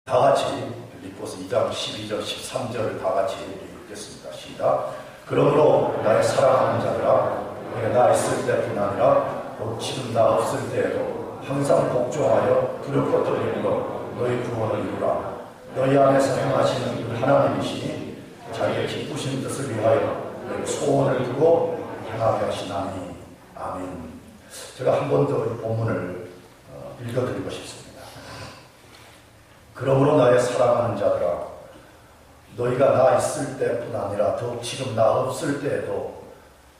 다 같이 빌립보서 2장 12절 13절을 다 같이 읽겠습니다. 시작. 그러므로 나의 사랑하는 자들아, 내가 나 있을 때뿐 아니라 지금 나 없을 때에도 항상 복종하여 두렵고 떨림으로 너희 구원을 이루라. 너희 안에서 행하시는 하나님이시니 자기의 기쁘신 뜻을 위하여 너희 소원을 두고 행하게 하시나니. 아멘. 제가 한 번 더 본문을 읽어드리고 싶습니다. 그러므로 나의 사랑하는 자들아, 너희가 나 있을 때뿐 아니라 더욱 지금 나 없을 때에도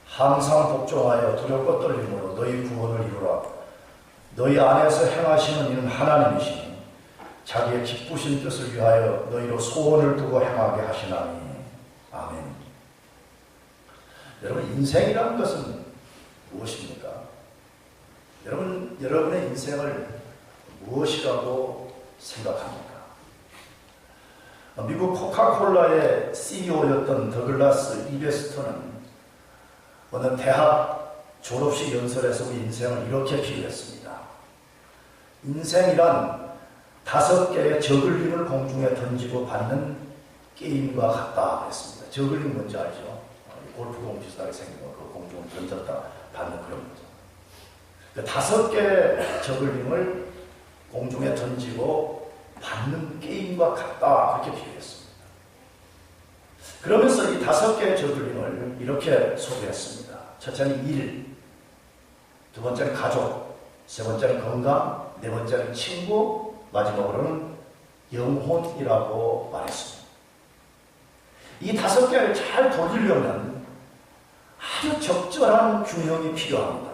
항상 복종하여 두렵고 떨림으로 너희 구원을 이루라. 너희 안에서 행하시는 이는 하나님이시니 자기의 기쁘신 뜻을 위하여 너희로 소원을 두고 행하게 하시나니. 아멘. 여러분, 인생이라는 것은 무엇입니까? 여러분의 인생을 무엇이라고 생각합니까? 미국 코카콜라의 CEO였던 더글라스 이베스터는 어느 대학 졸업식 연설에서 우리 인생을 이렇게 비유했습니다. 인생이란 5개의 저글링을 공중에 던지고 받는 게임과 같다 했습니다. 저글링 뭔지 알죠? 골프공 비슷하게 생긴 거, 그 공중을 던졌다 받는 그런 거죠. 그 5개의 저글링을 공중에 던지고 받는 게임과 같다, 그렇게 비유했습니다. 그러면서 이 5개의 저글링을 이렇게 소개했습니다. 첫째는 일, 두 번째는 가족, 세 번째는 건강, 네 번째는 친구, 마지막으로는 영혼이라고 말했습니다. 이 5개를 잘 돌리려면 아주 적절한 균형이 필요합니다.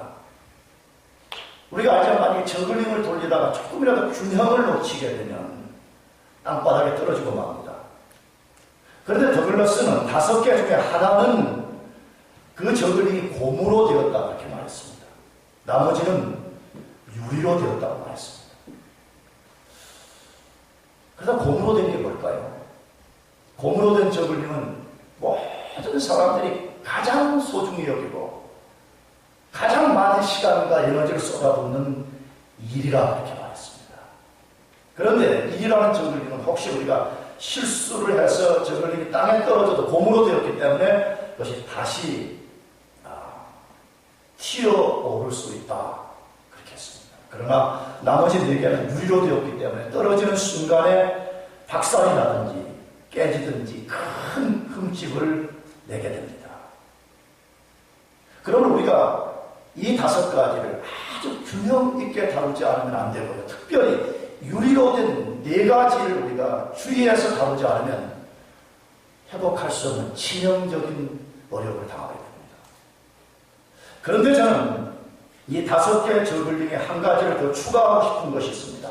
우리가 알지만 만약에 저글링을 돌리다가 조금이라도 균형을 놓치게 되면 땅바닥에 떨어지고 맙니다. 그런데 더글라스는 5개 중에 하나는 그 저글링이 고무로 되었다, 그렇게 말했습니다. 나머지는 유리로 되었다고 말했습니다. 그래서 고무로 된 게 뭘까요? 고무로 된 저글링은 모든 사람들이 가장 소중히 여기고 가장 많은 시간과 에너지를 쏟아붓는 일이라 그렇게 말했습니다. 그런데 일이라는 저글링은 혹시 우리가 실수를 해서 저글링이 땅에 떨어져도 고무로 되었기 때문에 그것이 다시 튀어오를 수 있다, 그렇게 했습니다. 그러나 나머지 4개는 유리로 되었기 때문에 떨어지는 순간에 박살이 나든지 깨지든지 큰 흠집을 내게 됩니다. 그러면 우리가 이 5가지를 아주 균형 있게 다루지 않으면 안 되고요. 특별히 유리로 된 4가지를 우리가 주의해서 다루지 않으면 회복할 수 없는 치명적인 어려움을 당하게 됩니다. 그런데 저는 이 5개의 저글링에 한 가지를 더 추가하고 싶은 것이 있습니다.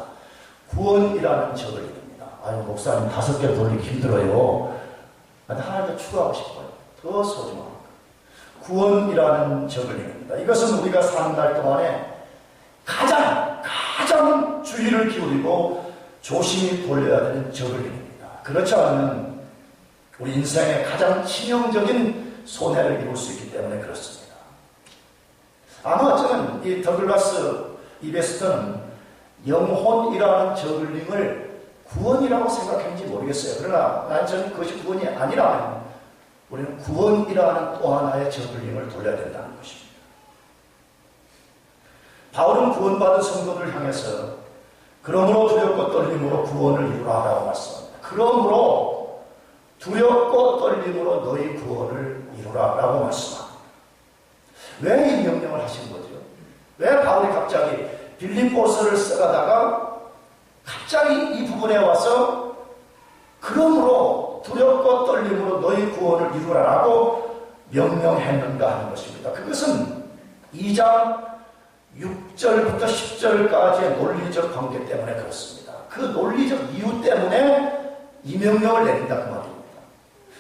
구원이라는 저글링입니다. 아유, 목사님 5개 돌리기 힘들어요. 하나 더 추가하고 싶어요. 더 소중합니다. 구원이라는 저글링입니다. 이것은 우리가 사는 날 동안에 가장 주의를 기울이고 조심히 돌려야 되는 저글링입니다. 그렇지 않으면 우리 인생의 가장 치명적인 손해를 입을 수 있기 때문에 그렇습니다. 아마 저는 이 더글라스 이베스터는 영혼이라는 저글링을 구원이라고 생각했는지 모르겠어요. 그러나 저는 그것이 구원이 아니라면 우리는 구원이라는 또 하나의 저글링을 돌려야 된다는 것입니다. 바울은 구원받은 성도들을 향해서 그러므로 두렵고 떨림으로 구원을 이루라라고 말씀합니다. 그러므로 두렵고 떨림으로 너희 구원을 이루라라고 말씀합니다. 왜 이 명령을 하신 거죠? 왜 바울이 갑자기 빌립보서를 써가다가 갑자기 이 부분에 와서 그러므로 두렵고 떨림으로 너희 구원을 이루라라고 명령했는가 하는 것입니다. 그것은 2장 6절부터 10절까지의 논리적 관계 때문에 그렇습니다. 그 논리적 이유 때문에 이 명령을 내린다, 그 말입니다.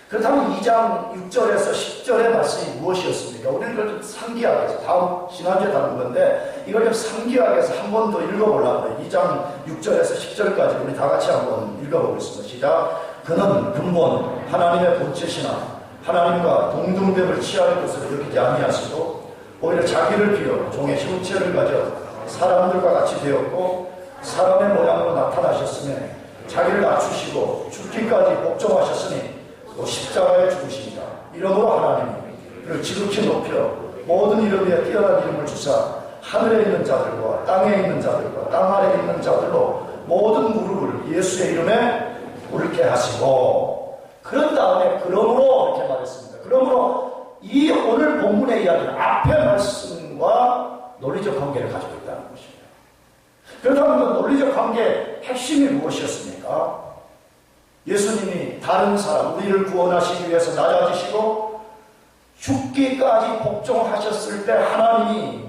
그렇다면 2장 6절에서 10절의 말씀이 무엇이었습니까? 우리는 이걸 좀 상기하게 해서 지난주에 다룬 건데 이걸 좀 상기하게 해서 한 번 더 읽어보려고 해요. 2장 6절에서 10절까지 우리 다 같이 한번 읽어보겠습니다. 시작. 그는 근본 하나님의 본체시나 하나님과 동등됨을 취할 것으로 여기지 아니하시고 오히려 자기를 비워 종의 형체를 가져 사람들과 같이 되었고 사람의 모양으로 나타나셨으며 자기를 낮추시고 죽기까지 복종하셨으니 또 십자가에 죽으십니다. 이러므로 하나님이 그를 지극히 높여 모든 이름 위에 뛰어난 이름을 주사 하늘에 있는 자들과 땅에 있는 자들과 땅 아래에 있는 자들로 모든 무릎을 예수의 이름에 꿇게 하시고, 그런 다음에 그러므로 이렇게 말했습니다. 그러므로 이 오늘 본문의 이야기는 앞의 말씀과 논리적 관계를 가지고 있다는 것입니다. 그렇다면 그 논리적 관계의 핵심이 무엇이었습니까? 예수님이 다른 사람, 우리를 구원하시기 위해서 낮아지시고 죽기까지 복종하셨을 때 하나님이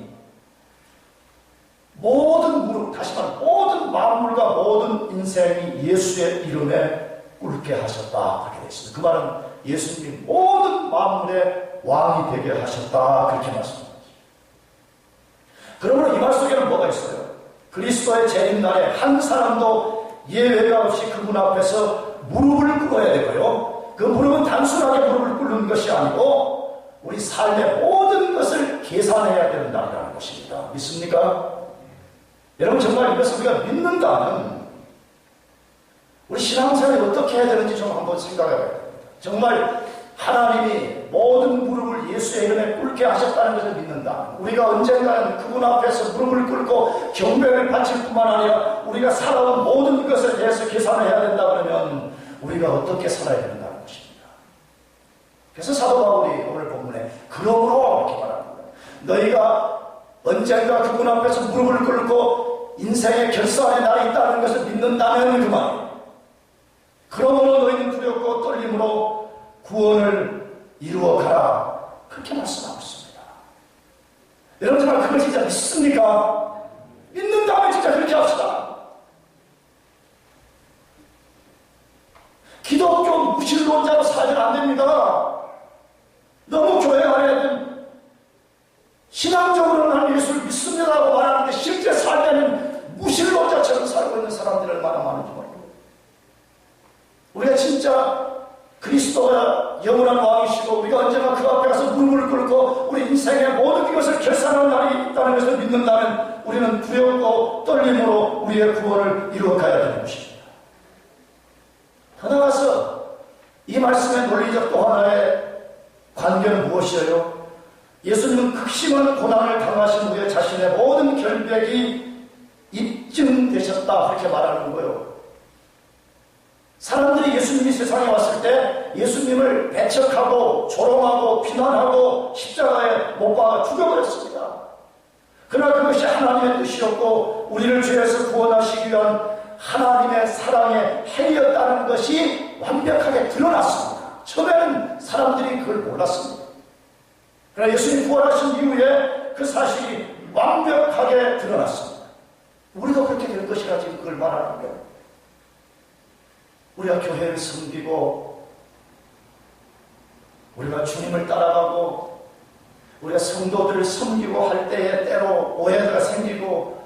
모든 무릎, 다시 말해 모든 만물과 모든 인생이 예수의 이름에 꿇게 하셨다, 그렇게 되어 있습니다. 그 말은 예수님이 모든 만물의 왕이 되게 하셨다, 그렇게 말씀합니다. 그러므로 이 말 속에는 뭐가 있어요? 그리스도의 재림날에 한 사람도 예외가 없이 그분 앞에서 무릎을 꿇어야 되고요, 그 무릎은 단순하게 무릎을 꿇는 것이 아니고 우리 삶의 모든 것을 계산해야 된다는 것입니다. 믿습니까? 여러분, 정말 이것을 우리가 믿는다면 우리 신앙생활이 어떻게 해야 되는지 좀 한번 생각해 봐야 됩니다. 정말 하나님이 모든 무릎을 예수의 이름에 꿇게 하셨다는 것을 믿는다. 우리가 언젠가는 그분 앞에서 무릎을 꿇고 경배를 바칠 뿐만 아니라 우리가 살아온 모든 것에 대해서 계산을 해야 된다 그러면 우리가 어떻게 살아야 된다는 것입니다. 그래서 사도 바울이 오늘 본문에 그러므로 이렇게 말합니다. 너희가 언젠가 그분 앞에서 무릎을 꿇고 인생의 결산의 날이 있다는 것을 믿는다면 그만. 그러므로 너희는 두렵고 떨림으로 구원을 이루어가라, 그렇게 말씀하고 있습니다. 여러분, 정말 그걸 진짜 믿습니까? 믿는다면 진짜 그렇게 합시다. 기독교 무신론자로 살면 안 됩니다. 너무 교회 안에는 신앙적으로는 하나님 예수를 믿습니다라고 말하는데 실제 삶에는 무신론자처럼 살고 있는 사람들이 얼마나 많은지 모릅니다. 우리가 진짜 그리스도가 영원한 왕이시고 우리가 언젠가 그 앞에 가서 무릎을 꿇고 우리 인생의 모든 것을 결산하는 날이 있다는 것을 믿는다면 우리는 두렵고 떨림으로 우리의 구원을 이루어가야 되는 것입니다. 더 나아가서 이 말씀의 논리적 또 하나의 관계는 무엇이에요? 예수님은 극심한 고난을 당하신 후에 자신의 모든 결백이 입증되셨다, 그렇게 말하는 거예요. 사람들이 예수님이 세상에 왔을 때 예수님을 배척하고 조롱하고 비난하고 십자가에 못 박아 죽여버렸습니다. 그러나 그것이 하나님의 뜻이었고 우리를 죄에서 구원하시기 위한 하나님의 사랑의 행위였다는 것이 완벽하게 드러났습니다. 처음에는 사람들이 그걸 몰랐습니다. 그러나 예수님이 부활하신 이후에 그 사실이 완벽하게 드러났습니다. 우리도 그렇게 될 것이라 지금 그걸 말하는 거예요. 우리가 교회를 섬기고 우리가 주님을 따라가고 우리가 성도들을 섬기고 할 때에 때로 오해가 생기고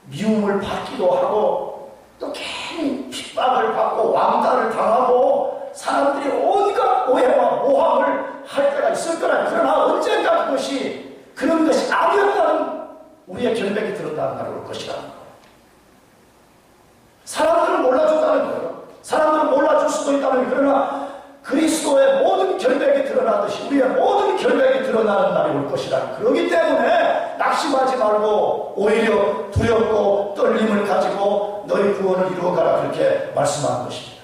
미움을 받기도 하고 또 괜히 핍박을 받고 왕따를 당하고 사람들이 온갖 오해와 모함을 할 때가 있을 거라. 그러나 언젠가 그것이 그런 것이 아니었다는 우리의 결백이 들었다는 날이 올 것이라는 거예요. 사람들은 몰라준다는 거예요. 사람들은 몰라줄 수도 있다는, 그러나 그리스도의 모든 결백이 드러나듯이 우리의 모든 결백이 드러나는 날이 올 것이다. 그렇기 때문에 낙심하지 말고 오히려 두렵고 떨림을 가지고 너희 구원을 이루어가라, 그렇게 말씀하는 것입니다.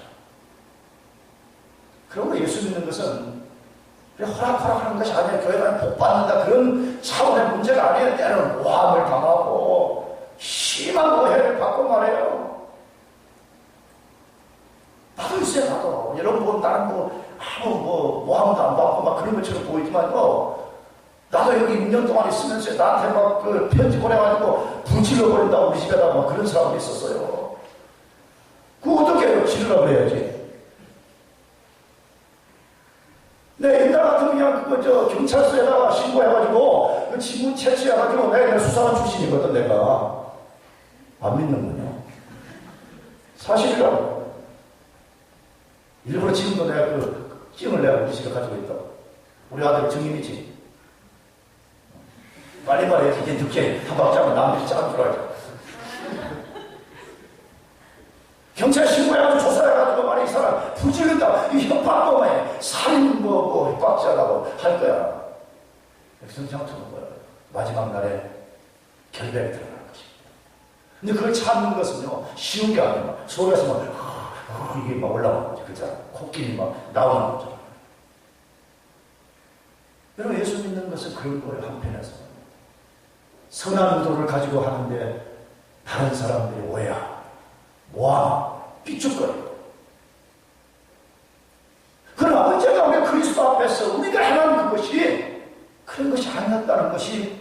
그러므로 예수 믿는 것은 호락호락하는 것이 아니에요. 교회 가면 복 받는다, 그런 차원의 문제가 아니에요. 때로는 모함을 당하고 심한 오해를 받고 말해요. 나도 있어요, 나도. 여러분 보면 나는 아무 모함도 안 받고 막 그런 것처럼 보이지만요, 나도 여기 6년 동안 있으면서 나한테 막 그 편지 보내가지고 불질러 버린다고 우리 집에다 막 그런 사람도 있었어요. 그거 어떻게 해요? 지르라고 해야지. 내 옛날 같으면 그냥 그거 경찰서에다가 신고해가지고 그 지문 채취해가지고 내가 수사관 출신이거든, 내가. 안 믿는군요. 사실이라고. 일부러 지금도 내가 그 증을 내가 우리 집에 가지고 있다. 우리 아들 증인이지. 빨리 말해. 이제 늦게 한 박자면 남들이 짜는 줄 알죠. 경찰 신고해가지고 조사해가지고 말이 이 사람 부지른다, 이 협박범에 살인 협박자라고 할 거야. 성장 두는 거야. 마지막 날에 결백이 들어가는 것입니다. 근데 그걸 참는 것은요 쉬운 게 아니야. 속에서 막 이게 막 올라오는 거지. 그죠? 코끼리 막 나오는 거죠. 여러분, 예수 믿는 것은 그런 거예요. 한편에서 선한 의도를 가지고 하는데 다른 사람들이 오해야, 뭐하나, 삐죽거리고. 그러나 언젠가 우리 그리스도 앞에서 우리가 행한 그것이 그런 것이 아니었다는 것이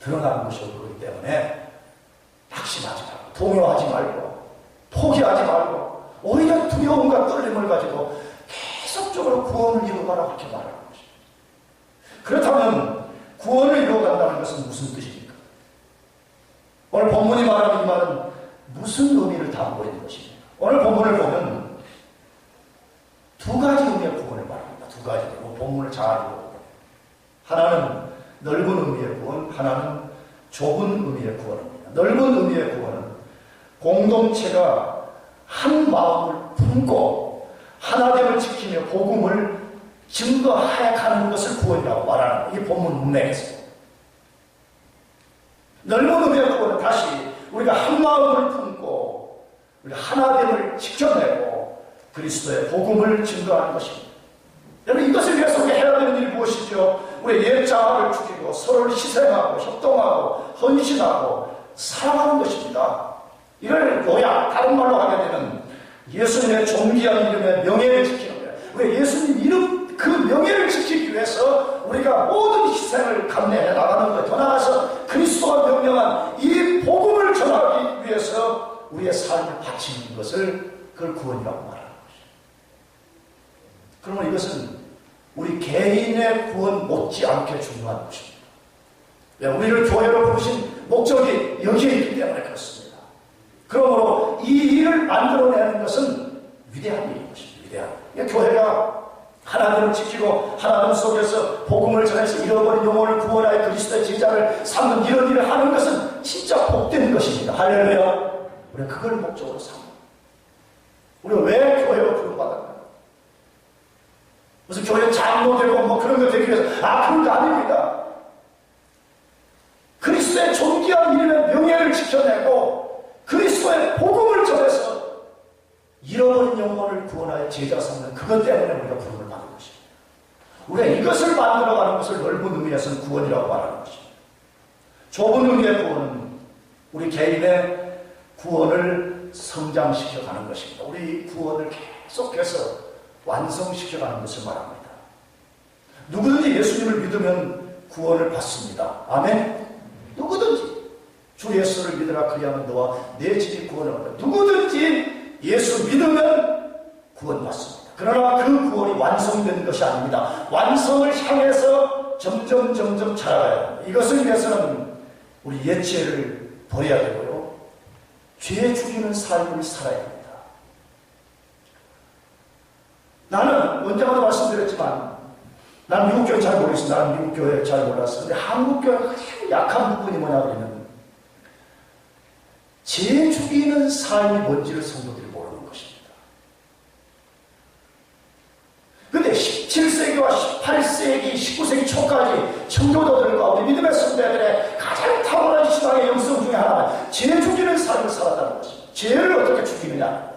드러나는 것이 그렇기 때문에 낙심하지 말고, 동요하지 말고, 포기하지 말고, 오히려 두려움과 떨림을 가지고 계속적으로 구원을 이루어가라고 이렇게 말하는 것입니다. 그렇다면 구원을 이루어간다는 것은 무슨 뜻입니까? 오늘 본문이 말하는 이 말은 무슨 의미를 담고 있는 것입니까? 오늘 본문을 보면 두 가지 의미의 구원을 말합니다. 두 가지. 본문을 잘 읽어보면 하나는 넓은 의미의 구원, 하나는 좁은 의미의 구원입니다. 넓은 의미의 구원은 공동체가 한 마음을 품고 하나됨을 지키며 복음을 증거하여 가는 것을 구원이라고 말하는 이 본문 문맥에서. 넓은 의미의 구원은 다시 우리가 한 마음을 품고 우리가 하나됨을 지켜내고 그리스도의 복음을 증거하는 것입니다. 여러분, 이것을 위해서 우리가 해야 되는 일이 무엇이죠? 우리의 옛 자아를 죽이고 서로를 희생하고 협동하고 헌신하고 사랑하는 것입니다. 이걸 요약, 다른 말로 하게 되면 예수님의 존귀한 이름의 명예를 지키는 거예요. 우리 예수님 이름, 그 명예를 지키기 위해서 우리가 모든 희생을 감내해 나가는 거예요. 더 나아가서 그리스도가 명령한 이 복음을 전하기 위해서 우리의 삶을 바치는 것을 그걸 구원이라고 말하는 것이죠. 그러면 이것은 우리 개인의 구원 못지않게 중요한 것입니다. 우리를 교회로 부르신 목적이 여기에 있기 때문에 그렇습니다. 그러므로 이 일을 만들어내는 것은 위대한 일인 것입니다. 위대한. 교회가 하나님을 지키고 하나님 속에서 복음을 전해서 잃어버린 영혼을 구원하여 그리스도의 제자를 삼는 이런 일을 하는 것은 진짜 복된 것입니다. 할렐루야. 우리가 그걸 목적으로 삼는. 우리가 왜 교회로 부름받았나? 무슨 교회 장로되고 뭐 그런 거 되기 위해서, 그런 거 아닙니다. 그리스도의 존귀한 이름의 명예를 지켜내고 그리스도의 복음을 전해서 잃어버린 영혼을 구원하여 제자 삼는 그것 때문에 우리가 부름을 받은 것입니다. 우리가 이것을 만들어가는 것을 넓은 의미에서는 구원이라고 말하는 것입니다. 좁은 의미의 구원은 우리 개인의 구원을 성장시켜가는 것입니다. 우리 구원을 계속해서 완성시켜가는 것을 말합니다. 누구든지 예수님을 믿으면 구원을 받습니다. 아멘? 누구든지 주 예수를 믿으라 그리하면 너와 내 집이 구원을 얻는다. 누구든지 예수 믿으면 구원받습니다. 그러나 그 구원이 완성된 것이 아닙니다. 완성을 향해서 점점 자라가야 합니다. 이것을 위해서는 우리 옛 죄를 버려야 되고요. 죄 죽이는 삶을 살아야 합니다. 나는 언제마다 말씀드렸지만 나는 미국 교회 잘 모르겠어요. 나는 미국 교회 잘 몰랐어요. 근데 한국 교회가 가장 약한 부분이 뭐냐 그러면 죄 죽이는 삶이 뭔지를 성도들이 모르는 것입니다. 근데 17세기와 18세기, 19세기 초까지 청교도들과 우리 믿음의 선배들의 가장 탁월한 신앙의 영성 중에 하나는 죄 죽이는 삶을 살았다는 것입니다. 죄를 어떻게 죽이느냐.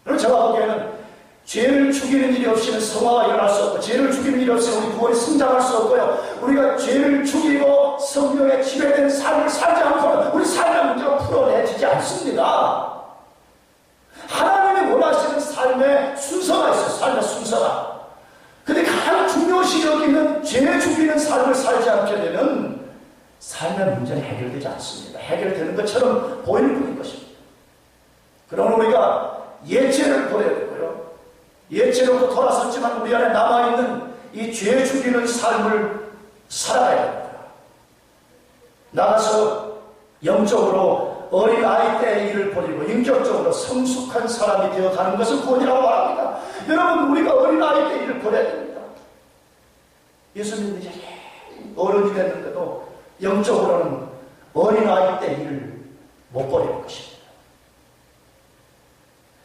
그럼 제가 보기에는 죄를 죽이는 일이 없이는 성화가 일어날 수 없고, 죄를 죽이는 일이 없이는 우리 구원이 성장할 수 없고요. 우리가 죄를 죽이고 성령에 지배된 삶을 살지 않고는 우리 삶의 문제가 풀어내지지 않습니다. 하나님이 원하시는 삶의 순서가 있어요. 삶의 순서가. 근데 가장 중요시 여기는 죄 죽이는 삶을 살지 않게 되면 삶의 문제는 해결되지 않습니다. 해결되는 것처럼 보일 뿐인 것입니다. 그러면 우리가 예죄를 버려야 되고요. 옛죄로부터 돌아섰지만 우리 안에 남아있는 이 죄 죽이는 삶을 살아가야 됩니다. 나가서 영적으로 어린 아이 때의 일을 버리고 인격적으로 성숙한 사람이 되어가는 것을 구원이라고 말합니다. 여러분, 우리가 어린 아이 때의 일을 버려야 됩니다. 예수님은 이제 어른이 됐는데도 영적으로는 어린 아이 때의 일을 못 버리는 것입니다.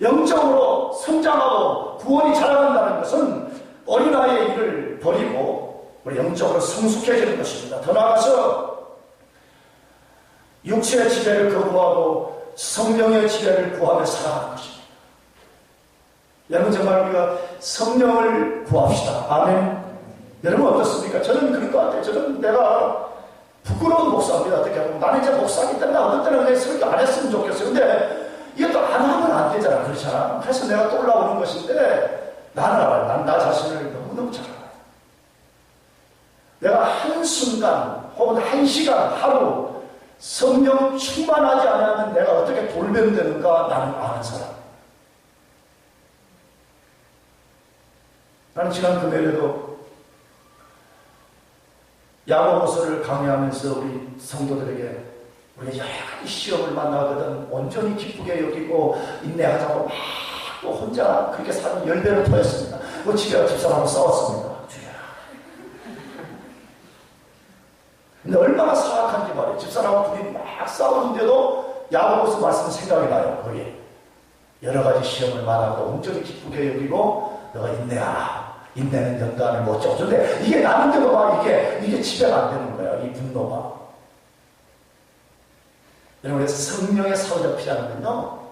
영적으로 성장하고 구원이 자라간다는 것은 어린아이의 일을 버리고 우리 영적으로 성숙해지는 것입니다. 더 나아가서 육체의 지배를 거부하고 성령의 지배를 구하며 살아가는 것입니다. 여러분 정말 우리가 성령을 구합시다. 아멘. 여러분 어떻습니까? 저는 그런 것 같아요. 저는 내가 부끄러운 목사입니다. 어떻게 하면 나는 이제 목사이기 때문에 어떤 때는 그냥 설교 안 했으면 좋겠어요. 근데 이것도 안 하면 안 되잖아. 그렇잖아. 그래서 내가 또 올라오는 것인데 나는 알아요. 난 나 자신을 너무너무 잘 알아요. 내가 한순간 혹은 한 시간 하루 성령 충만하지 않으면 내가 어떻게 돌변되는가 나는 아는 사람. 나는 지난 금요일에도 야고보서를 강의하면서 우리 성도들에게 우리가 여러 가지 시험을 만나거든 온전히 기쁘게 여기고 인내하자고 막 또 혼자 그렇게 사는 열배를 토했습니다. 그 집에 가 집사람하고 싸웠습니다. 근데 얼마나 사악한지 말이에요. 집사람하고 둘이 막 싸우는데도 야고보서 말씀 생각이 나요. 거기 여러 가지 시험을 만나고 온전히 기쁘게 여기고 너가 인내하라. 인내는 연단을 못 쫓는데 이게 나는데도 막 이게 지배가 안 되는 거야. 이 분노가. 여러분 성령의 사로잡히라는 건요.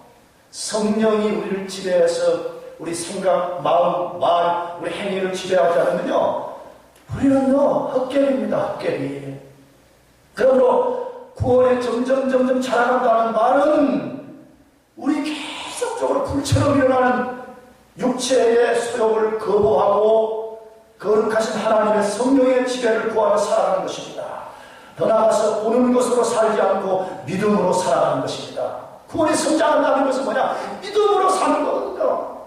성령이 우리를 지배해서 우리 생각, 마음, 말, 우리 행위를 지배하지 않으면요. 우리는요. 헛개비입니다. 헛개비. 그러므로 구원에 점점 자라간다는 말은 우리 계속적으로 불처럼 일어나는 육체의 소욕을 거부하고 거룩하신 하나님의 성령의 지배를 구하며 살아가는 것입니다. 더 나아가서 보는 것으로 살지 않고 믿음으로 살아가는 것입니다. 구원이 성장한다는 것은 뭐냐? 믿음으로 사는 거거든요.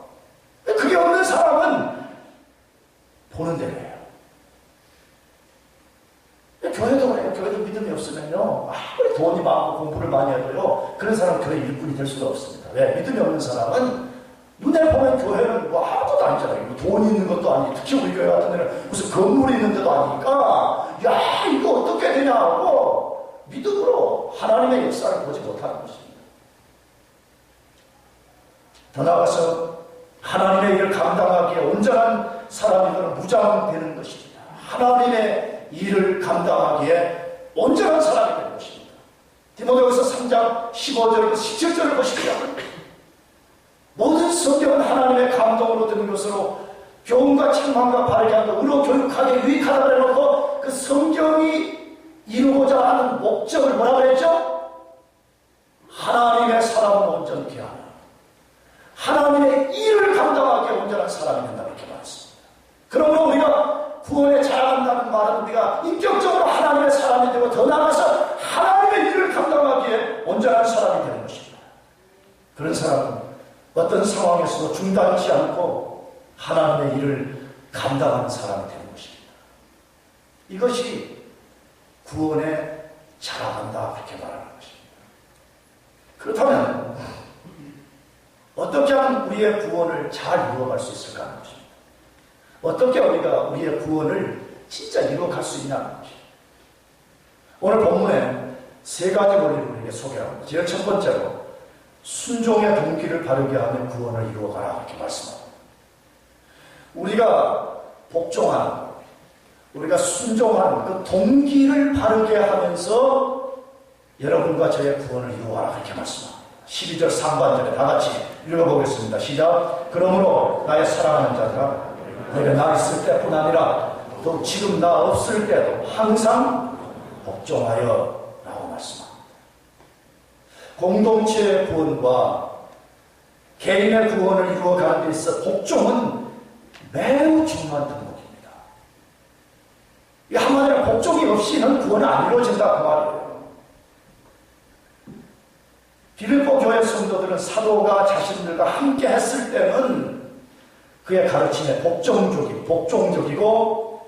그게 없는 사람은 보는 대로예요. 교회도 그래요. 교회도 믿음이 없으면요. 아무리 돈이 많고 공부를 많이 해도요. 그런 사람은 교회 일꾼이 될 수가 없습니다. 왜? 믿음이 없는 사람은 눈에 보면 교회는 뭐 아무것도 아니잖아요. 뭐 돈이 있는 것도 아니고 특히 우리 교회 같은 데는 무슨 건물이 있는 데도 아니니까 야 이거 어떻게 되냐고 믿음으로 하나님의 역사를 보지 못하는 것입니다. 더 나아가서 하나님의 일을 감당하기에 온전한 사람이면 무장되는 것입니다. 하나님의 일을 감당하기에 온전한 사람이 되는 것입니다. 디모데후서 3장 15절과 17절을 보십시오. 모든 성경은 하나님의 감동으로 드는 것으로 교훈과 책망과 바르게 하고 의로 교육하게 유익하다고 해놓고 그 성경이 이루고자 하는 목적을 뭐라고 했죠? 하나님의 사람은 온전케 하라. 하나님의 일을 감당하기에 온전한 사람이 된다 이렇게 말했습니다. 그러므로 우리가 구원에 자라간다는 말은 우리가 인격적으로 하나님의 사람이 되고 더 나아가서 하나님의 일을 감당하기에 온전한 사람이 되는 것입니다. 그런 사람은 어떤 상황에서도 중단치 않고 하나님의 일을 감당하는 사람이 되는 것입니다. 이것이 구원에 자라간다 그렇게 말하는 것입니다. 그렇다면 어떻게 하면 우리의 구원을 잘 이루어갈 수 있을까 하는 것입니다. 어떻게 우리가 우리의 구원을 진짜 이루어갈 수 있냐는 것입니다. 오늘 본문에 세 가지 원리를 우리에게 소개합니다. 제일 첫 번째로 순종의 동기를 바르게 하면 구원을 이루어가라 이렇게 말씀합니다. 우리가 복종하는 우리가 순종하는 그 동기를 바르게 하면서 여러분과 저의 구원을 이루어가라 그렇게 말씀합니다. 12절 상반절에 다 같이 읽어보겠습니다. 시작. 그러므로 나의 사랑하는 자들아 내가 나 있을 때뿐 아니라 또 지금 나 없을 때도 항상 복종하여 라고 말씀합니다. 공동체의 구원과 개인의 구원을 이루어가는 데 있어 복종은 매우 중요한 덕목입니다. 이 한마디로 복종이 없이는 구원은 안 이루어진다 그 말이에요. 빌립보 교회 성도들은 사도가 자신들과 함께 했을 때는 그의 가르침에 복종적이고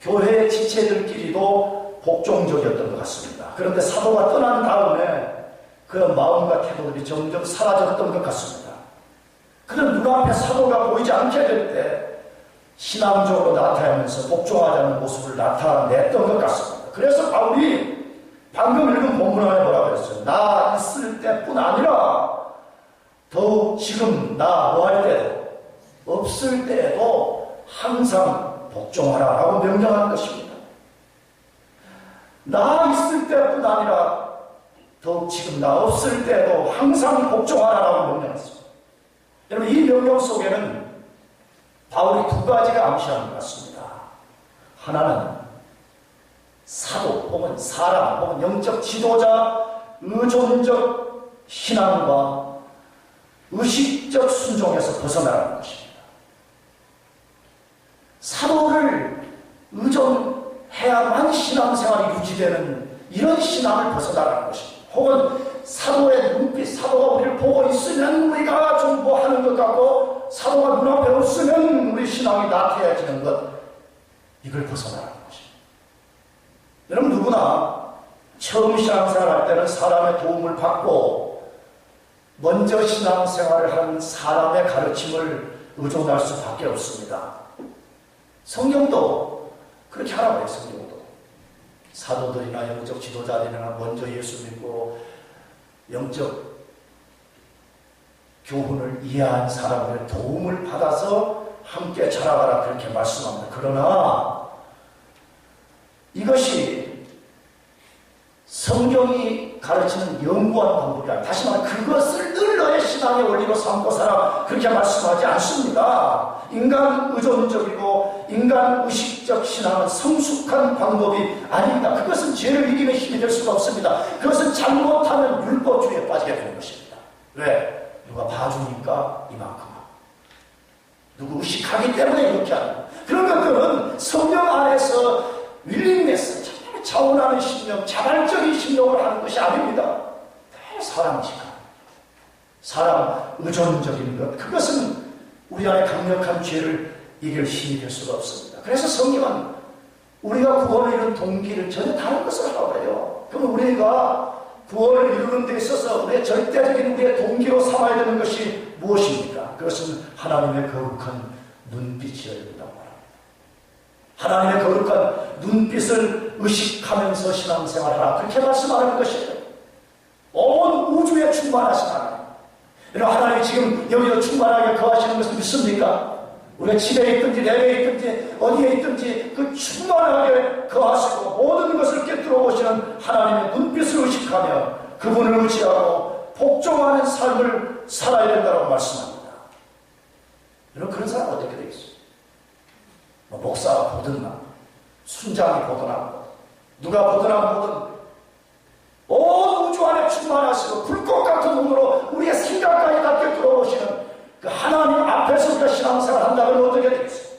교회의 지체들끼리도 복종적이었던 것 같습니다. 그런데 사도가 떠난 다음에 그 마음과 태도들이 점점 사라졌던 것 같습니다. 그는 눈앞에 사도가 보이지 않게 될 때 신앙적으로 나타나면서 복종하자는 모습을 나타냈던 것 같습니다. 그래서 바울이 방금 읽은 본문 안에 뭐라고 했어요? 나 있을 때뿐 아니라 더욱 지금 나 뭐 할 때도 없을 때에도 항상 복종하라라고 명령한 것입니다. 나 있을 때뿐 아니라 더욱 지금 나 없을 때도 항상 복종하라라고 명령했습니다. 여러분, 이 명령 속에는 바울이 두 가지가 암시하는 것 같습니다. 하나는 사도 혹은 사람 혹은 영적 지도자 의존적 신앙과 의식적 순종에서 벗어나라는 것입니다. 사도를 의존해야만 신앙생활이 유지되는 이런 신앙을 벗어나라는 것입니다. 혹은 사도의 눈빛, 사도가 우리를 보고 있으면 우리가 좀 뭐 하는 것 같고 사도가 눈앞에 없으면 우리 신앙이 나태해지는 것, 이걸 벗어나라는 것입니다. 여러분, 누구나 처음 신앙생활 할 때는 사람의 도움을 받고 먼저 신앙생활을 하는 사람의 가르침을 의존할 수밖에 없습니다. 성경도 그렇게 하라고 해요. 성경도 사도들이나 영적 지도자들이나 먼저 예수 믿고 영적 교훈을 이해한 사람들의 도움을 받아서 함께 자라가라, 그렇게 말씀합니다. 그러나 이것이 성경이 가르치는 연구한 방법이 아니라, 다시 말해 그것을 늘 너의 신앙의 원리로 삼고 살아, 그렇게 말씀하지 않습니다. 인간 의존적이고 인간 의식적 신앙은 성숙한 방법이 아닙니다. 그것은 죄를 이기는 힘이 될 수가 없습니다. 그것은 잘못하면 율법주의에 빠지게 되는 것입니다. 왜? 누가 봐주니까 이만큼, 누구 의식하기 때문에 이렇게 하는, 그런 것들은 성경 안에서 윌링네스, 자원하는 신령, 자발적인 신령을 하는 것이 아닙니다. 사람 의식하는, 사람 의존적인 것, 그것은 우리 안에 강력한 죄를 이길 힘이 될 수가 없습니다. 그래서 성경은 우리가 구원을 이루는 동기를 전혀 다른 것을 하라고 해요. 그럼 우리가 구원을 이루는 데 있어서 우리의 절대적인 우리의 동기로 삼아야 되는 것이 무엇입니까? 그것은 하나님의 거룩한 눈빛이어야 된다고 말합니다. 하나님의 거룩한 눈빛을 의식하면서 신앙생활하라, 그렇게 말씀하는 것이에요. 온 우주에 충만하신 하나님, 이런 하나님이 지금 여기서 충만하게 거하시는 것을 믿습니까? 우리가 집에 있든지 내외에 있든지 어디에 있든지 그 충만하게 거하시고 모든 것을 꿰뚫어 보시는 하나님의 눈빛을 의식하며 그분을 의지하고 복종하는 삶을 살아야 된다고 말씀합니다. 여러분, 그런 사람 어떻게 되겠어요? 목사가 보든 순장이 보든 누가 보든 온 우주 안에 충만하시고 불꽃 같은 눈으로 우리의 생각까지 다 꿰뚫어 보시는 그 하나님 앞에서 우리가 신앙생활 한다면 어떻게 되겠어요?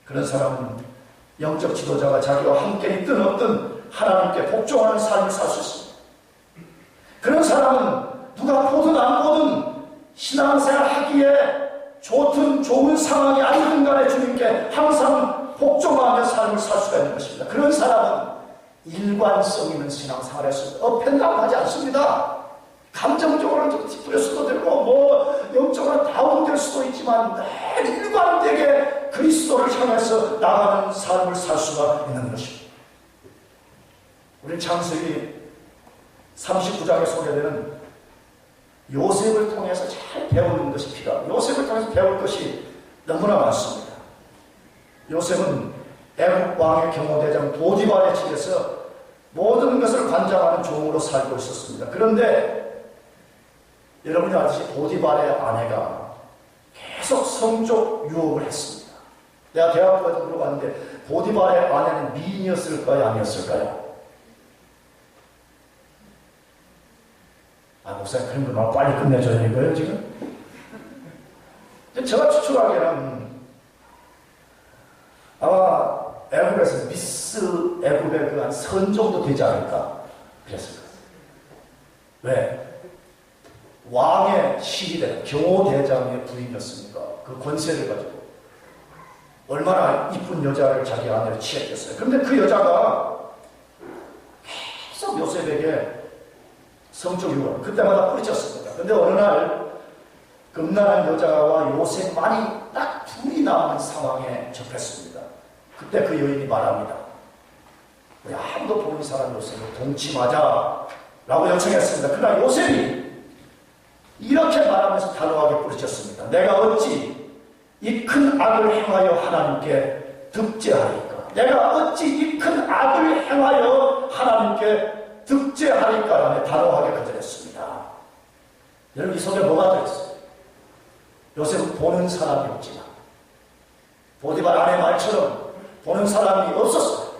그런 사람은 영적 지도자가 자기와 함께 있든 없든 하나님께 복종하는 삶을 살 수 있습니다. 그런 사람은 누가 보든 안 보든 신앙생활 하기에 좋은 상황이 아니든 간에 주님께 항상 복종하며 삶을 살 수가 있는 것입니다. 그런 사람은 일관성 있는 신앙생활에서 업앤다운하지 않습니다. 감정적으로는 좀 찌푸릴 수도 되고 영적으로 다운될 수도 있지만 늘 일관되게 그리스도를 향해서 나가는 삶을 살 수가 있는 것입니다. 우리 창세기 39장에 소개되는 요셉을 통해서 잘 배우는 것이 필요합니다. 요셉을 통해서 배울 것이 너무나 많습니다. 요셉은 애국 왕의 경호대장 보디발의 집에서 모든 것을 관장하는 종으로 살고 있었습니다. 그런데 여러분이 아시듯이 보디발의 아내가 계속 성적 유혹을 했습니다. 내가 대학교에서 물어봤는데 보디발의 아내는 미인이었을까요? 아니었을까요? 목사님, 그런 걸 너무 빨리 끝내줘야 되는 거예요, 지금? 제가 추측하기에는 아마 애국에서 미스 애국의 그 한 선 정도 되지 않을까 그랬을 거예요. 왜? 왕의 시기대 경호대장의 부인이었으니까 그 권세를 가지고 얼마나 이쁜 여자를 자기 아내로 취했겠어요. 그런데 그 여자가 계속 요셉에게 성적 유혹을 그때마다 뿌리쳤습니다. 그런데 어느 날 금난한 여자와 요셉만이 딱 둘이 남은 상황에 접했습니다. 그때 그 여인이 말합니다. 우리 아무도 보는 사람 요셉을 동침하자 라고 요청했습니다. 그러나 요셉이 이렇게 말 내가 어찌 이 큰 악을 행하여 하나님께 득죄하리까? 내가 어찌 이 큰 악을 행하여 하나님께 득죄하리까라며 단호하게 거절했습니다. 여러분, 이 속에 뭐가 들어있어요? 요새 보는 사람이 없지만 보디발 아내 말처럼 보는 사람이 없었어요.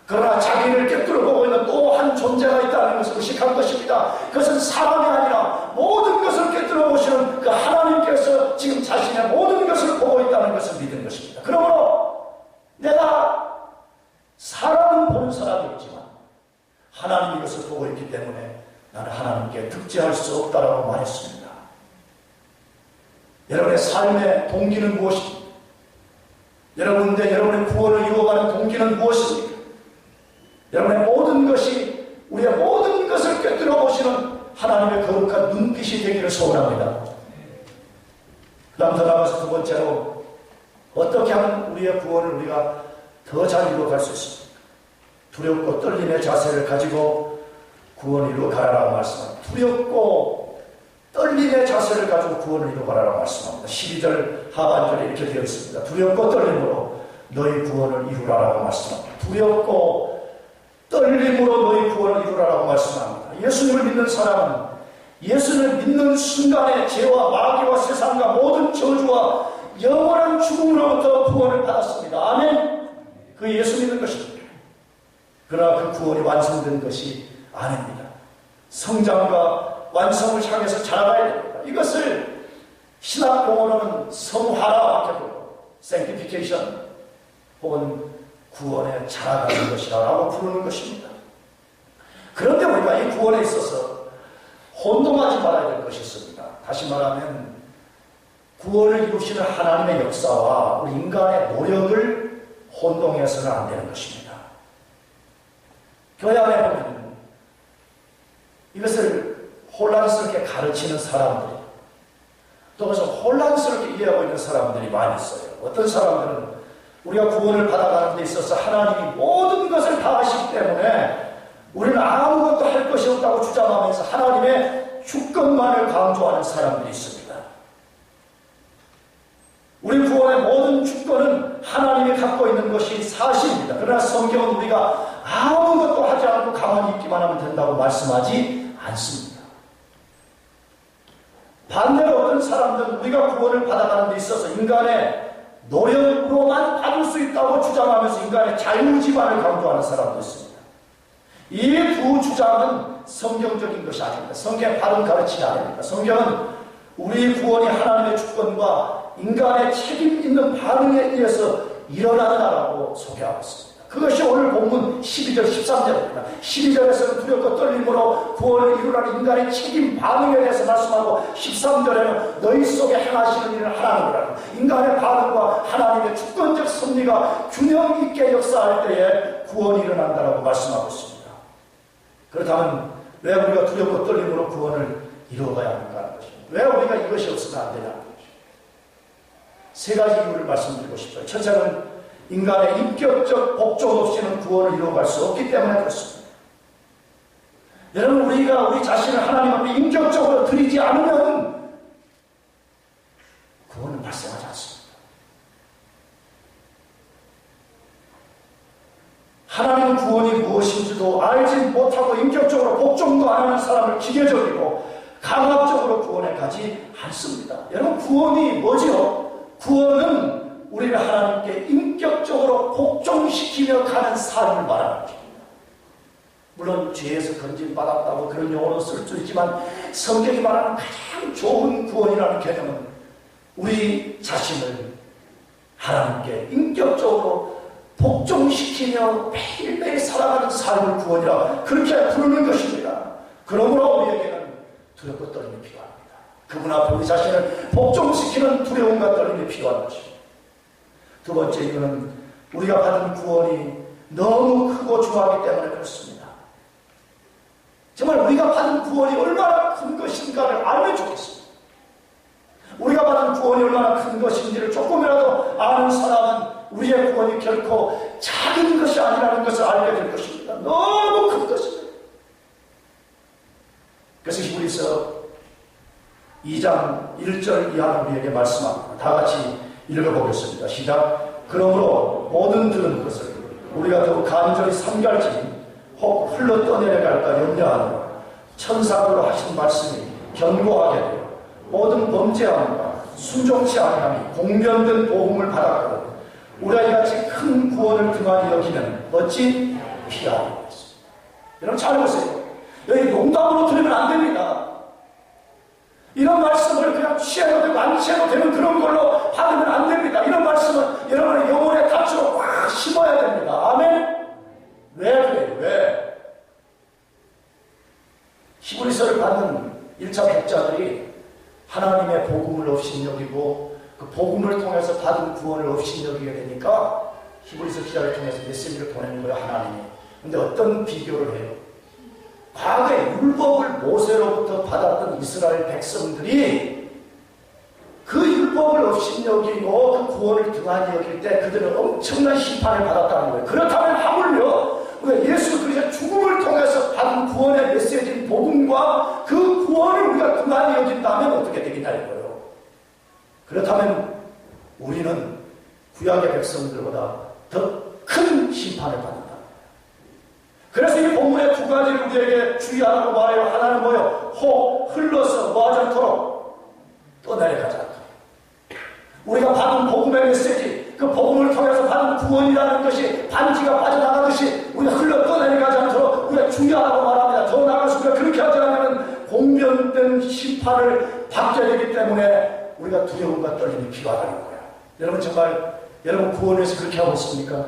그러나 자기를 꿰뚫어 보고 있는 또 한 존재가 있다는 것을 의식한 것입니다. 그것은 사람이 아니라 모든 것을 꿰뚫어 보시는 그 하나님께서 지금 자신의 모든 것을 보고 있다는 것을 믿은 것입니다. 그러므로 내가 사람은 보는 사람이 없지만 하나님이 이것을 보고 있기 때문에 나는 하나님께 득죄할 수 없다라고 말했습니다. 여러분의 삶의 동기는 무엇입니까? 여러분의 구원을 이루어가는 동기는 무엇입니까? 여러분의 모든 것이 우리의 모든 것을 꿰뚫어 보시는 하나님의 거룩한 눈빛이 되기를 소원합니다. 그 다음 더 나가서 두 번째로 어떻게 하면 우리의 구원을 우리가 더 잘 이루어갈 수 있습니까? 두렵고 떨림의 자세를 가지고 구원을 이루어가라고 말씀합니다. 두렵고 떨림의 자세를 가지고 구원을 이루어가라고 말씀합니다. 12절 하반절에 이렇게 되어 있습니다. 두렵고 떨림으로 너희 구원을 이루라라고 말씀합니다. 두렵고 떨림으로 너희 구원을 이루라라고 말씀합니다. 예수님을 믿는 사람은 예수를 믿는 순간에 죄와 마귀와 세상과 모든 저주와 영원한 죽음으로부터 구원을 받았습니다. 아멘. 그 예수 믿는 것입니다. 그러나 그 구원이 완성된 것이 아닙니다. 성장과 완성을 향해서 자라가야 됩니다. 이것을 신학 용어로는 성화라고 부르고 sanctification 혹은 구원에 자라가는 것이라고 부르는 것입니다. 그런데 우리가 이 구원에 있어서 혼동하지 말아야 될 것이 있습니다. 다시 말하면 구원을 이루시는 하나님의 역사와 우리 인간의 노력을 혼동해서는 안 되는 것입니다. 교회 안에 보면 이것을 혼란스럽게 가르치는 사람들이 또 그것을 혼란스럽게 이해하고 있는 사람들이 많이 있어요. 어떤 사람들은 우리가 구원을 받아가는 데 있어서 하나님이 모든 것을 다 하시기 때문에 우리는 아무것도 할 것이 없다고 주장하면서 하나님의 주권만을 강조하는 사람들이 있습니다. 우리 구원의 모든 주권은 하나님이 갖고 있는 것이 사실입니다. 그러나 성경은 우리가 아무것도 하지 않고 가만히 있기만 하면 된다고 말씀하지 않습니다. 반대로 어떤 사람들은 우리가 구원을 받아가는 데 있어서 인간의 노력으로만 받을 수 있다고 주장하면서 인간의 자유지만을 강조하는 사람도 있습니다. 이 두 주장은 성경적인 것이 아닙니다. 성경의 바른 가르침이 아닙니다. 성경은 우리 구원이 하나님의 주권과 인간의 책임 있는 반응에 의해서 일어나느라고 소개하고 있습니다. 그것이 오늘 본문 12절 13절입니다. 12절에서는 두렵고 떨림으로 구원을 이루라는 인간의 책임 반응에 대해서 말씀하고 13절에는 너희 속에 행하시는 일을 하나님이라는 인간의 반응과 하나님의 주권적 섭리가 균형 있게 역사할 때에 구원이 일어난다고 말씀하고 있습니다. 그렇다면 왜 우리가 두렵고 떨림으로 구원을 이루어가야 하는가 하는 것입니다. 왜 우리가 이것이 없으면 안 되냐는 것입니다. 세 가지 이유를 말씀드리고 싶어요. 첫째는 인간의 인격적 복종 없이는 구원을 이루어갈 수 없기 때문에 그렇습니다. 여러분, 우리가 우리 자신을 하나님 앞에 인격적으로 드리지 않으면 구원은 발생하지 않습니다. 하나님은 구원이 무엇인지도 알지 못하고 인격적으로 복종도 안 하는 사람을 기계적이고 강압적으로 구원에 가지 않습니다. 여러분, 구원이 뭐지요? 구원은 우리를 하나님께 인격적으로 복종시키며 가는 삶을 말하는 것입니다. 물론 죄에서 건진받았다고 그런 용어로 쓸 수 있지만 성경이 말하는 가장 좋은 구원이라는 개념은 우리 자신을 하나님께 인격적으로 복종시키며 매일매일 살아가는 삶을 구원이라 그렇게 부르는 것입니다. 그러므로 우리에게는 두렵고 떨림이 필요합니다. 그분 앞에 우리 자신을 복종시키는 두려움과 떨림이 필요한 것입니다. 두 번째 이유는 우리가 받은 구원이 너무 크고 중하기 때문에 그렇습니다. 정말 우리가 받은 구원이 얼마나 큰 것인가를 알면 좋겠습니다. 우리가 받은 구원이 얼마나 큰 것인지를 조금이라도 아는 사람은 우리의 구원이 결코 작은 것이 아니라는 것을 알게 될 것입니다. 너무 큰 것입니다. 그래서 히브리서 2장 1절 이하를 우리에게 말씀합니다. 다 같이 읽어보겠습니다. 시작. 그러므로 모든 들은 것을 우리가 더욱 간절히 삼갈지 혹 흘러 떠내려갈까 염려하노라. 천사들로 하신 말씀이 견고하게 되어 모든 범죄함과 순종치 아니함이 공변된 복음을 받았고 우리가 이같이 큰 구원을 등한히 여기면 어찌 피하리요. 여러분 잘 보세요. 여기 농담으로 들으면 안 됩니다. 이런 말씀을 그냥 취해도 되고 안 취해도 되는 그런 걸로 받으면 안 됩니다. 이런 말씀은 여러분의 영혼의 가치로 확 심어야 됩니다. 아멘? 왜 그래요? 왜? 히브리서를 받는 1차 독자들이 하나님의 복음을 업신여기고 그 복음을 통해서 받은 구원을 업신여기게 되니까 히브리서 기자를 통해서 메시지를 보내는 거예요. 하나님이. 근데 어떤 비교를 해요? 과거에 율법을 모세로부터 받았던 이스라엘 백성들이 그 율법을 업신여기고 그 구원을 등한히 여길 때 그들은 엄청난 심판을 받았다는 거예요. 그렇다면 하물며 우리가 예수 그리스도의 죽음을 통해서 받은 구원의 메시지인 복음과 그 구원을 우리가 등한히 여긴다면 어떻게 되겠냐 이거예요. 그렇다면 우리는 구약의 백성들보다 더 큰 심판을 받는다. 그래서 이 본문의 두 가지를 우리에게 주의하라고 말해요. 하나는 뭐예요? 혹 흘러서 뭐하지 않도록 떠내려가지 않도록. 우리가 받은 복음의 메시지, 그 복음을 통해서 받은 구원이라는 것이 반지가 빠져나가듯이 우리가 흘러 떠내려가지 않도록 우리가 주의하라고 말합니다. 더 나아가서 우리가 그렇게 하지 않으면 공변된 심판을 받게 되기 때문에 우리가 두려움과 떨림이 필요하다는 거예요. 여러분 정말 여러분 구원을 위해서 그렇게 하고 있습니까?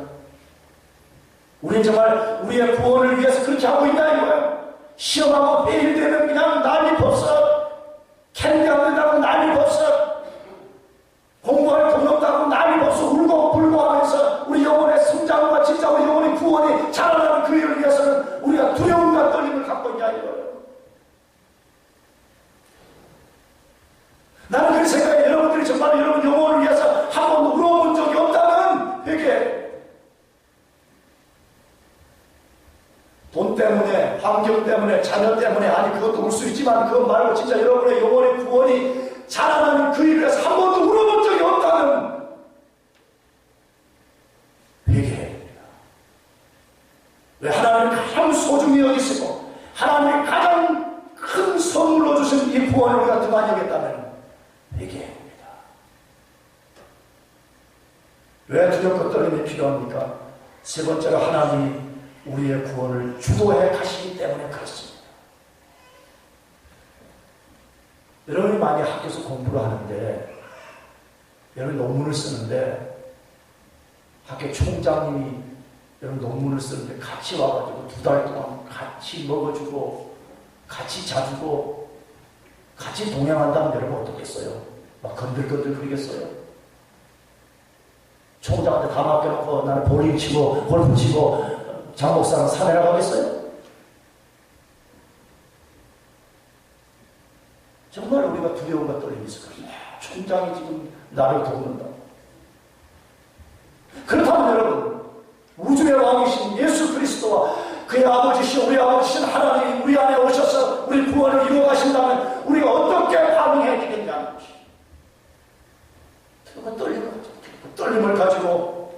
우리는 정말 우리의 구원을 위해서 그렇게 하고 있다 이거예요. 시험하고 페일되면 그냥 난리 법석, 캔디 안 된다고 난리 법석, 공부할 돈 없다고 난리 법석, 울고 불고 하면서 우리 영혼의 성장과 진짜 우리 영혼의 구원이 자라나는 그 일을 위해서는 우리가 두려움과 떨림을 갖고 있냐 이거예요. 나는 그렇게 생각해. 여러분들이 정말 여러분 영혼을 위해서 한 번도 울어본 적이 없다면 회개. 돈 때문에, 환경 때문에, 자녀 때문에, 아니 그것도 울 수 있지만 그것 말고 진짜 여러분의 영혼의 구원이 자라나는 그 일을 위해서 한 번도 울어본 적이 없다면 회개해야 됩니다. 왜? 하나님을 가장 소중히 여기시고 하나님이 가장 큰 선물로 주신 이 구원을 우리가 등한히 여겼다면 회개해야 됩니다. 왜 두렵고 떨림이 필요합니까? 세 번째로 하나님이 우리의 구원을 주도해 가시기 때문에 그렇습니다. 여러분이 많이 학교에서 공부를 하는데 여러분 논문을 쓰는데 학교 총장님이 여러분 논문을 쓰는데 같이 와가지고 2달 동안 같이 먹어주고 같이 자주고 같이 동행한다면 여러분 어떻겠어요? 막 건들건들 그러겠어요? 총장한테 다 맡겨놓고 나는 볼링 치고 골프 치고 장 목사는 산에 나가겠어요? 정말 우리가 두려움과 떨림이 있을 거예요. 총장이 지금 나를 돕는다. 그렇다면 여러분 우주의 왕이신 예수 그리스도와 그의 아버지신 우리 아버지신 하나님이 우리 안에 오셔서 우리 구원을 이루어 가신다면 우리가 어떻게 반응해야 되겠냐는 것이 떨림을 가지고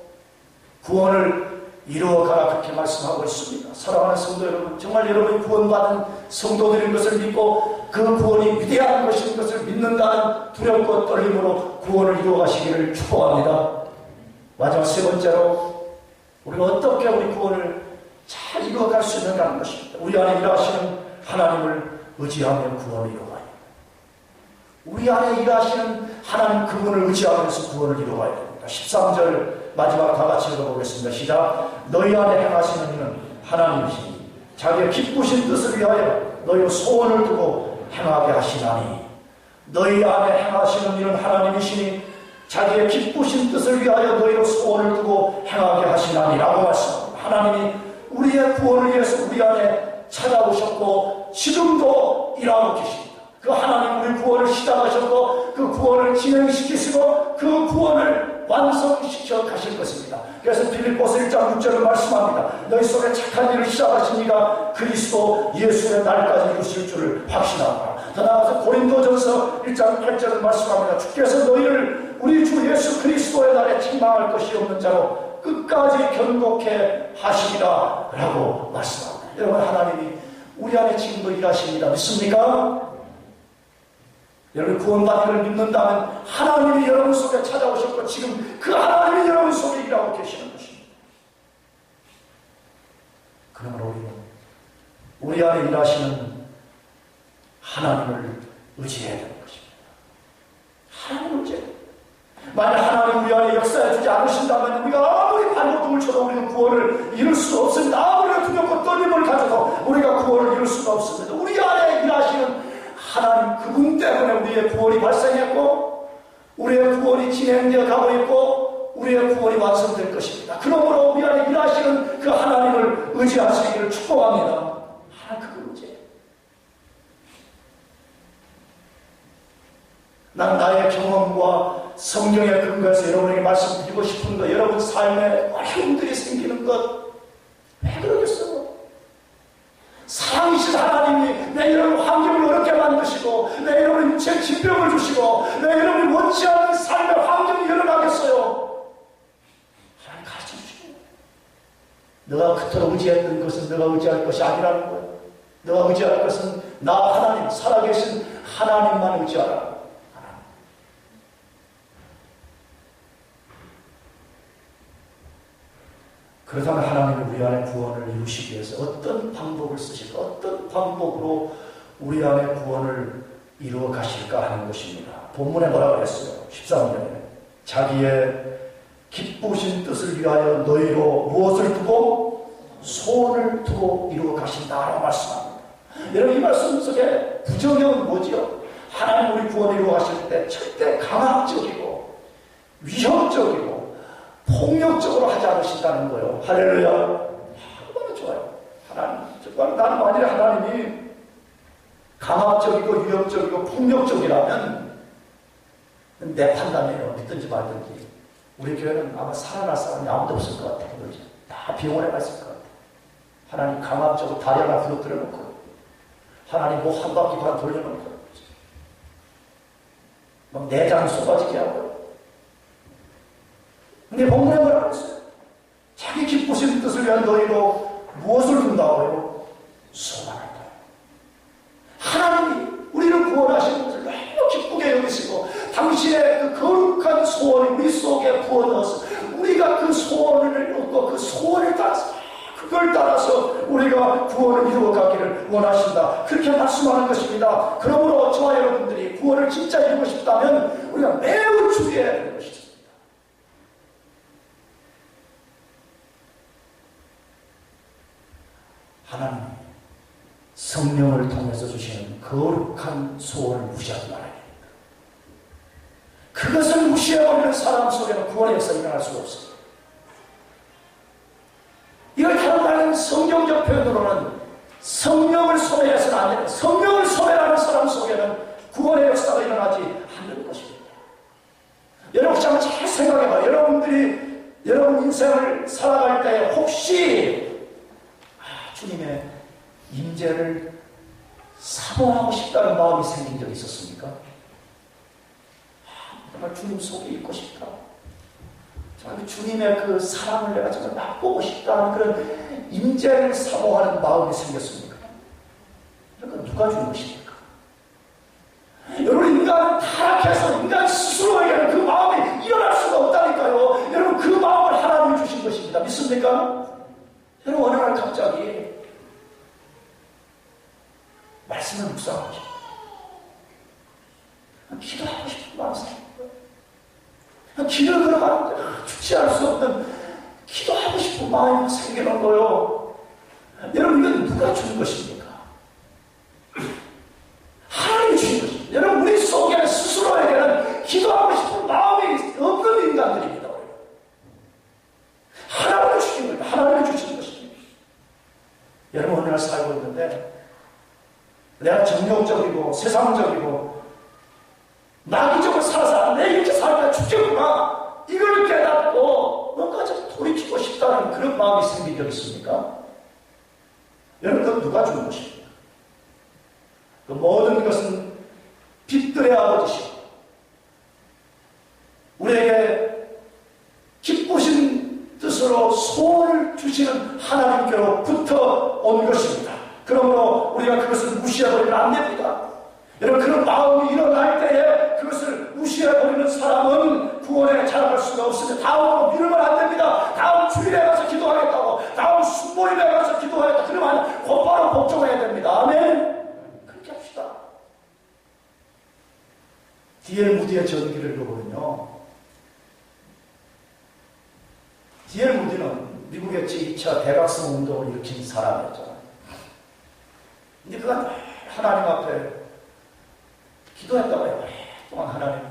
구원을 이루어가라 그렇게 말씀하고 있습니다. 사랑하는 성도 여러분, 정말 여러분이 구원받은 성도들인 것을 믿고 그 구원이 위대한 것인 것을 믿는다는 두렵고 떨림으로 구원을 이루어가시기를 축복합니다. 마지막 세 번째로 우리가 어떻게 우리 구원을 잘 이루어갈 수 있는가는 것입니다. 우리 안에 일하시는 하나님을 의지하며 구원을 이루어가야 됩니다. 우리 안에 일하시는 하나님 그분을 의지하면서 구원을 이루어가야 됩니다. 13절 마지막 다 같이 읽어보겠습니다. 시작. 너희 안에 행하시는 이는 하나님이시니 자기의 기쁘신 뜻을 위하여 너희 소원을 두고 행하게 하시나니 너희 안에 행하시는 이는 하나님이시니 자기의 기쁘신 뜻을 위하여 너희로 소원을 두고 행하게 하시나니 라고 말씀합니다. 하나님이 우리의 구원을 위해서 우리 안에 찾아오셨고 지금도 일하고 계십니다. 그 하나님 우리 구원을 시작하셨고 그 구원을 진행시키시고 그 구원을 완성시켜 가실 것입니다. 그래서 빌립보서 1장 6절을 말씀합니다. 너희 속에 착한 일을 시작하신 이가 그리스도 예수의 날까지 이루실 줄을 확신하노라. 더 나아가서 고린도전서 1장 8절을 말씀합니다. 주께서 너희를 우리 주 예수 그리스도의 날에 책망할 것이 없는 자로 끝까지 견고케 하시리라 라고 말씀합니다. 여러분, 하나님이 우리 안에 지금도 일하십니다. 믿습니까? 여러분, 구원받기를 믿는다면 하나님이 여러분 속에 찾아오셨고 지금 그 하나님이 여러분 속에 일하고 계시는 것입니다. 그러므로 우리는 우리 안에 일하시는 하나님을 의지해야 되는 것입니다. 하나님을 의지해야 됩니다. 만약 하나님 우리 안에 역사해 주지 않으신다면 우리가 아무리 발버둥을 쳐도 우리는 구원을 이룰 수 없습니다. 아무리 두렵고 떨림을 가져도 우리가 구원을 이룰 수가 없습니다. 우리 안에 일하시는 하나님 그분 때문에 우리의 구원이 발생했고 우리의 구원이 진행되어 가고 있고 우리의 구원이 완성될 것입니다. 그러므로 우리 안에 일하시는 그 하나님을 의지하시기를 축복합니다. 하나님 그걸 의지해요. 난 나의 경험과 성경에 근거해서 여러분에게 말씀드리고 싶은 것, 여러분 삶에 어려움들이 생기는 것, 왜 그러겠어요? 사랑이신 하나님이 내 여러분 환경을 어렵게 만드시고 내 여러분 제 질병을 주시고 내 여러분이 원치 않는 삶의 환경이 일어나겠어요. 하나님 가르쳐주시고 너가 그토록 의지했던 것은 너가 의지할 것이 아니라는 거예요. 너가 의지할 것은 나 하나님, 살아계신 하나님만 의지하라. 그렇다면 하나님이 우리 안에 구원을 이루시기 위해서 어떤 방법을 쓰실까? 어떤 방법으로 우리 안에 구원을 이루어 가실까 하는 것입니다. 본문에 뭐라고 했어요? 13절에 자기의 기쁘신 뜻을 위하여 너희로 무엇을 두고? 소원을 두고 이루어 가신다라고 말씀합니다. 여러분, 이 말씀 속에 부정형은 뭐지요? 하나님 우리 구원을 이루어 가실 때 절대 강압적이고 위협적이고 폭력적으로 하지 않으신다는 거예요. 할렐루야. 얼마나 좋아요. 하나님, 정말 나는 만일에 하나님이 강압적이고 위협적이고 폭력적이라면 내 판단이에요. 믿든지 말든지. 우리 교회는 아마 살아날 사람이 아무도 없을 것 같아요. 그렇지? 다 병원에 가 있을 것 같아요. 하나님 강압적으로 다리 하나 부러뜨려 놓고 하나님 뭐 한 바퀴 반 돌려놓고 막 내장 쏟아지게 하고. 근데 본문에 뭐라고 했어요? 자기 기쁘신 뜻을 위한 너희로 무엇을 둔다고요? 소원을 둬요. 하나님이 우리를 구원하시는 것을 너무 기쁘게 여기시고 당신의 그 거룩한 소원이 우리 속에 부어넣어서 우리가 그 소원을 얻고 그 소원을 따라서 그걸 따라서 우리가 구원을 이루어가기를 원하신다. 그렇게 말씀하는 것입니다. 그러므로 저와 여러분들이 구원을 진짜 이루고 싶다면 우리가 매우 주의해야 되는 것이죠. 하나님 성령을 통해서 주시는 거룩한 소원을 무시하지 말아야 됩니다. 그것을 무시해버리는 사람 속에는 구원의 역사가 일어날 수가 없습니다. 이걸 다른 말은 성경적 표현으로는 성령을 소멸해서는 안 됩니다. 성령을 소멸하는 사람 속에는 구원의 역사가 일어나지 않는 것입니다. 여러분 혹시 한번 잘 생각해봐요. 여러분들이 여러분 인생을 살아갈 때 혹시 주님의 임재를 사모하고 싶다는 마음이 생긴 적이 있었습니까? 정말 주님 속에 있고 싶다. 정말 주님의 그 사랑을 내가 정말 맛보고 싶다는 그런 임재를 사모하는 마음이 생겼습니까? 그러니까 누가 준 것입니까? 여러분, 인간은 타락해서 인간 스스로에게는 그 마음이 일어날 수가 없다니까요. 여러분, 그 마음을 하나님이 주신 것입니다. 믿습니까? 여러분, 어느 날 갑자기 말씀을 묵상하고 싶어요. 기도하고 싶은 마음이 생겨요. 길을 걸어가는데 주체할 수 없는 기도하고 싶은 마음이 생기는 거예요. 여러분, 이건 누가 준 것입니까? 하나님이 주신 것입니다. 여러분, 우리 속에는 스스로에게는 기도하고 싶은 마음이 없는 인간들입니다. 하나님이 주신 겁니다. 하나님이 주신 것입니다. 여러분, 어느 날 살고 있는데 내가 정욕적이고 세상적이고 나기적으로 살아서 내 이렇게 살다 죽겠구나 이걸 깨닫고 뭔가 좀 돌이키고 싶다는 그런 마음이 생긴 적 있습니까? 여러분, 그건 누가 준 것입니까? 그 모든 것은 빛들의 아버지시고 우리에게 기쁘신 뜻으로 소원을 주시는 하나님께로부터 온 것입니다. 그러므로 우리가 그것을 무시해버리면 안 됩니다. 여러분, 그런 마음이 일어날 때에 그것을 무시해버리는 사람은 구원에 자랑할 수가 없으며 다음으로 미루면 안 됩니다. 다음 주일에 가서 기도하겠다고, 다음 순모임에 가서 기도하겠다, 그러면 곧바로 복종해야 됩니다. 아멘. 그렇게 합시다. D.L. 무디의 전기를 읽어보면요, D.L. 무디는 미국의 제2차 대각성 운동을 일으킨 사람이었잖아요. 근데 그가 하나님 앞에 기도했다고요. 오랫동안 하나님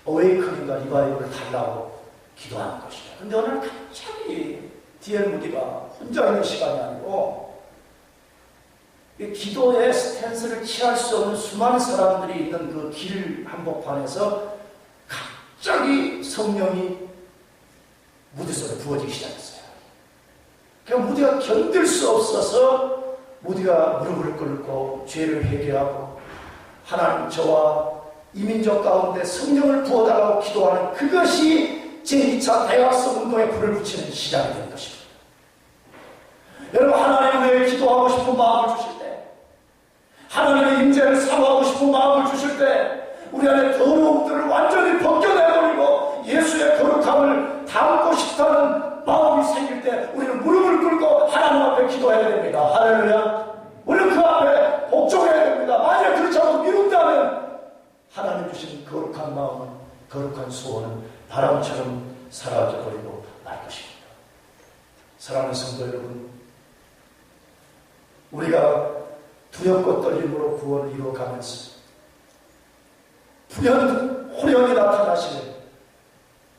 어웨이크닝과 리바이벌을 달라고 기도하는 것이죠. 근데 오늘 갑자기 D.L. 무디가 혼자 있는 시간이 아니고 기도의 스탠스를 취할 수 없는 수많은 사람들이 있는 그 길 한복판에서 갑자기 성령이 무디 속에 부어지기 시작했어요. 그러니까 무디가 견딜 수 없어서 무디가 무릎을 꿇고 죄를 회개하고 하나님, 저와 이민족 가운데 성령을 부어달라고 기도하는 그것이 제2차 대각성 운동에 불을 붙이는 시작이 된 것입니다. 여러분, 하나님 외에 기도하고 싶은 마음을 주실 때, 하나님의 임재를 사모하고 싶은 마음을 주실 때, 우리 안에 더러움들을 완전히 벗겨내버리고 예수의 거룩함을 담고 싶다는 마음이 생길 때 우리는 무릎을 꿇고 하나님 앞에 기도해야 됩니다. 할렐루야. 우리는 그 앞에 복종해야 됩니다. 만약 그렇지 않고 미룬다면 하나님 주신 거룩한 마음은, 거룩한 소원은 바람처럼 사라져버리고 말 것입니다. 사랑하는 성도 여러분, 우리가 두렵고 떨림으로 구원을 이루어가면서 호련히 나타나시는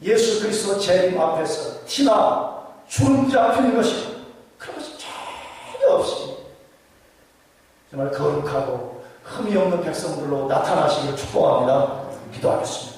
예수 그리스도 재림 앞에서 티나 주름 잡히는 것이 그런 것이 전혀 없이 정말 거룩하고 흠이 없는 백성들로 나타나시기를 축복합니다. 기도하겠습니다.